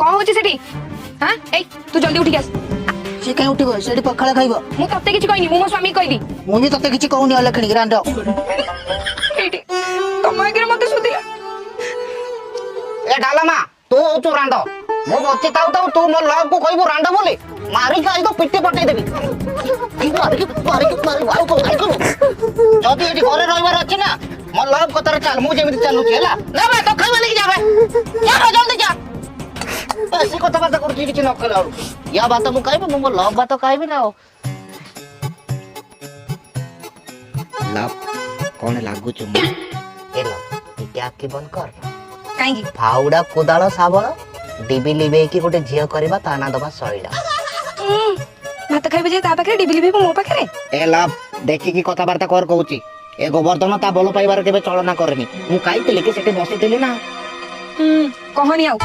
कौन होची सेठी हां ए तू जल्दी उठी आस से कहीं उठिबो सेठी पखाला खाइबो मु तते किछ कहनी मु मो स्वामी कहली मु भी तते किछि कहूनी अलखणी रांडो एठी तुम आगे मते सुदिला ए डालमा तू तू रांडो मो बच्चे ताऊ ताऊ तू मो लव को कहबो रांडो बोले मारी का तो पिट्टे पटाई देबी मारी आउ को आई को जदी एठी घरे रहिबार अछि ना मो लव कतर चाल मु जेमिति चालु छेला ना बा तो खाइबा लेके जाबे जा जल्दी जा ऐसी कथा बात करछि किछि न कला या बात मु कहबो मो लव बात कहबी ना लव कौन लागु चुम ए लव क्या की बंद कर काई की फाउडा कोदाଳ ଶାବଳ डिबी लिबे की गोटे झियो करबा ताना दबा सळिला भात खाइबे जे ता पाखरे डिबिली भी मो पाखरे ए लव देखि की कथा वार्ता कर कहूची ए गोवर्धन ता बोल पाइबार केबे चलना करनी मु काइतले कि सेटे बसितली ना कहनी आउ